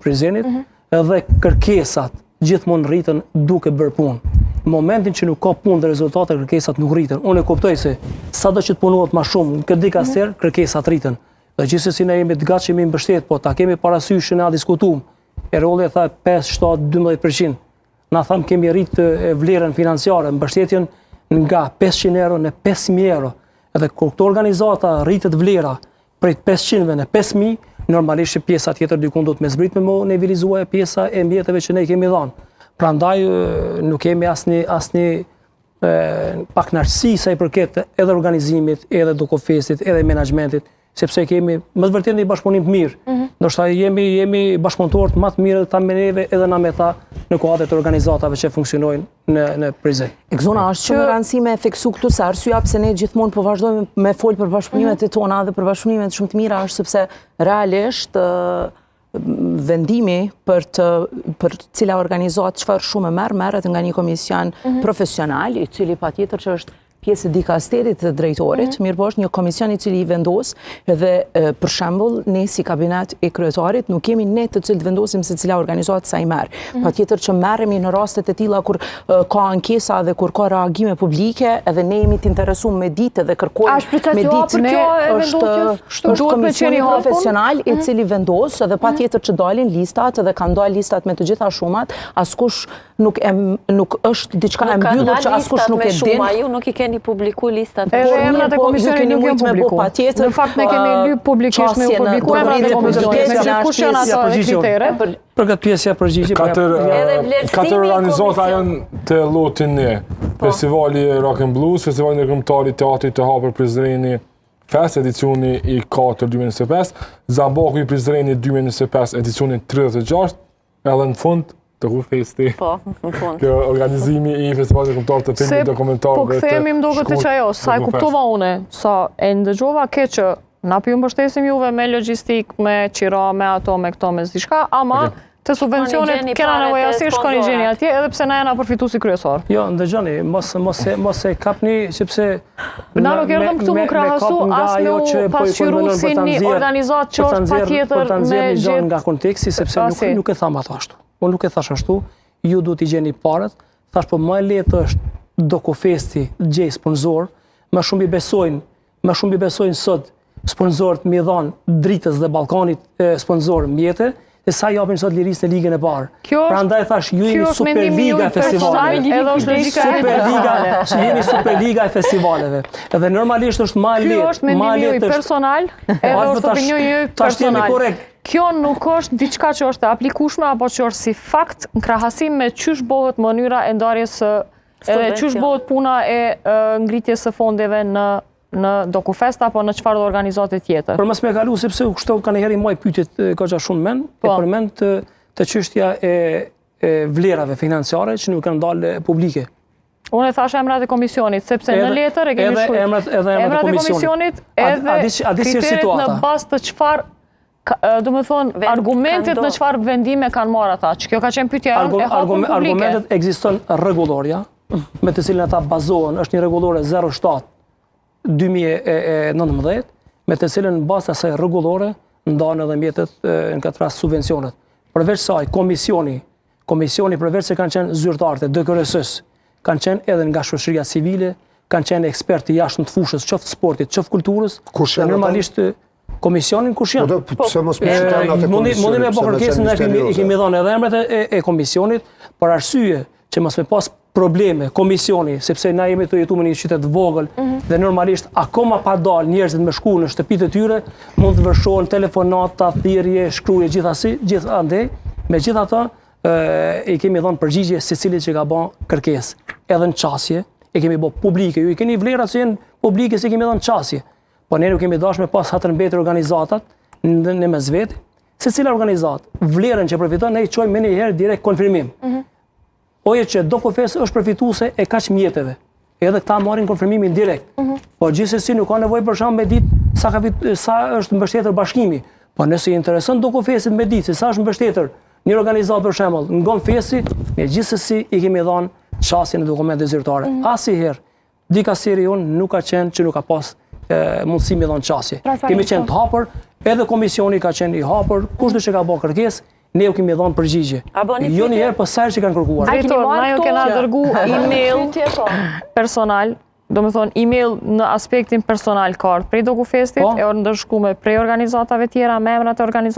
Prizrenit, edhe kërkesat gjithmonë rritën duke bërë punë. Në momentin që nuk ka punë dhe rezultate, kërkesat nuk rritën. Unë e kuptoj se sado që të punohet më shumë, në këtë dikaster, kërkesat rritën. Dhe gjithsesi ne jemi të gatshëm të mbështet, po ta kemi parasysh që na diskutuam. Erolli tha 5, 7, 12%. Na thamë kemi rritë vlerën financiare, mbështetjen nga 500 euro në 5.000 euro. Edhe kur këto organizata rritet vlera prej 500 në 5.000, normalisht që pjesa tjetër dikun do të me zbrit me më nivelizuar pjesa e mjeteve që ne kemi dhanë. Prandaj nuk kemi asnjë pakënaqësi sa i përket edhe organizimit, edhe Dokofestit, edhe menaxhmentit, sepse kemi më të vërtetë një bashkëpunim të mirë. Ndoshta jemi bashkëpunëtorët më të mirë ta me neve edhe na me ta në kuadër të organizatave që funksionojnë në Prizren. Gzona, është shumë rëndësi me fiksu këtu se arsyeja pse ne gjithmonë po vazhdojmë me fol për bashkëpunimet e tona dhe për bashkëpunimet shumë të mira është sepse realisht vendimi për cila organizat çfarë shumë merret nga një komision profesional, i cili patjetër që është pjesë e dikasterit të drejtorit, mirë po është një komision i cili i vendos dhe për shembull ne si kabinet i kryetarit nuk kemi ne të cilët vendosim se cila organizatë sa i merr. Patjetër që merremi në rastet e tilla kur ka ankesa dhe kur ka reagime publike, edhe ne jemi të interesuar me ditë dhe kërkojmë me ditë. Është komisioni profesional i cili vendos edhe patjetër që dalin listat dhe kanë dalë listat me të gjitha shumat, askush nuk është diçka e mbyllur që askush nuk e din. Ju nuk i keni publiku listat. Edhe emrat e komisionit nuk janë publiku. Në fakt ne kemi lyp publikisht me u publiku emrat e komisionit. Kush janë ato kriteret? Për këtë pjesë përgjigje. Katër organizata janë të llotin ne. Festivali Rock and Blues, Festivali Ndërkombëtar i Teatrit të Hapur Prizreni Fest edicioni i 4 2025, Zamboku i Prizrenit 2025 edicioni 36, edhe në fund Dokofesti. Po, në fund. Kjo organizimi i festivalit kombëtar të filmit dokumentar. Po kthehemi më duket që ajo, sa e kuptova unë, sa e ndëgjova ke që na ju mbështesim juve me logjistik, me qira, me ato, me këto, me diçka, ama të subvencionit kena nevojë asnjë shkoni gjeni atje, edhe pse na jena përfituesi kryesor. Jo, ndëgjoni, mos e kapni sepse na nuk erdhëm këtu më krahasu as me u pasqyru si një organizatë që është patjetër me gjithë nga konteksti sepse nuk e tham ato ashtu. Unë nuk e thash ashtu, ju duhet i gjeni parët, thash po më lehtë është Dokofesti gjej sponsor, më shumë i besojnë sot sponsorët mi dhanë Dritës dhe Ballkanit sponsor mjete, e sa japin sot lirisë në ligën e parë. Prandaj thash ju jeni Superliga e festivaleve. Edhe është logjika jeni Superliga e festivaleve. Edhe normalisht është më lehtë. Kjo është mendimi juaj personal, edhe është opinioni juaj personal. Kjo nuk është diçka që është e aplikueshme apo që është si fakt në krahasim me çysh bëhet mënyra e ndarjes edhe çysh bëhet puna e ngritjes së fondeve në Dokofest apo në çfarë organizate tjetër. Për mos me kalu sepse kështu kanë herë më pyetjet ka shumë mend, e përmend të çështja e vlerave financiare që nuk kanë dalë publike. Unë e thash emrat e komisionit, sepse në letër e kemi shkruar. Edhe emrat e komisionit. Edhe kriteret në bazë të çfarë do me thonë, argumentet në çfarë vendime kanë marrë ata, që kjo ka qenë pyetja e hapur publike. Argumentet ekziston rregulloria, me të cilën ata bazohen, është një rregullore 07/2019, me të cilën në bazë asaj rregullore ndahen edhe mjetet në këtë rast subvencionet. Përveç saj, komisioni përveç se kanë qenë zyrtarët e DKRS-s, kanë qenë edhe nga shoqëria civile, kanë qenë ekspertë jashtë të fushës, qoftë sportit, qoftë kulturës, normalisht komisionin kush janë? Mundi me bërë kërkesën ne i kemi dhënë edhe emrat e komisionit për arsye që mos me pas probleme komisioni, sepse na jemi të jetuar në një qytet vogël dhe normalisht akoma pa dalë njerëzit me shku në shtëpitë e tyre, mund të vërshohen telefonata, thirrje, shkruaje gjithandej, megjithatë i kemi dhënë përgjigje secilit që ka bën kërkesë, edhe në çasje, e kemi bë publike, ju i keni vlerat që janë publike se kemi dhënë çasje. Po ne nuk kemi dashur me pas hatër mbetur organizatat në mes vetë, se cila organizatë vlerën që përfiton ne i çojmë më një herë direkt konfirmim. Oje që Dokofest është përfituese e kaq mjeteve. Edhe këta marrin konfirmimin direkt. Po gjithsesi nuk ka nevojë për shkak me ditë sa është mbështetur bashkimi. Po nëse i intereson Dokofestit me ditë se sa është mbështetur një organizatë për shembull, ngon festi, ne gjithsesi i kemi dhënë çasjen në dokumente zyrtare. Asnjëherë dikasteri jon nuk ka qenë që nuk ka pas mundësi me dhënë çasje. Kemi qenë të hapur, edhe komisioni ka qenë i hapur, kushdo që ka bërë kërkesë, ne ju kemi dhënë përgjigje. Jo një herë, po sa herë që kanë kërkuar. Drejtor, na ju kena dërgu email personal, do me thonë email në aspektin personal kartë prej Dokufestit, e ndërshkuar prej organizatave tjera, me emrat e organizatave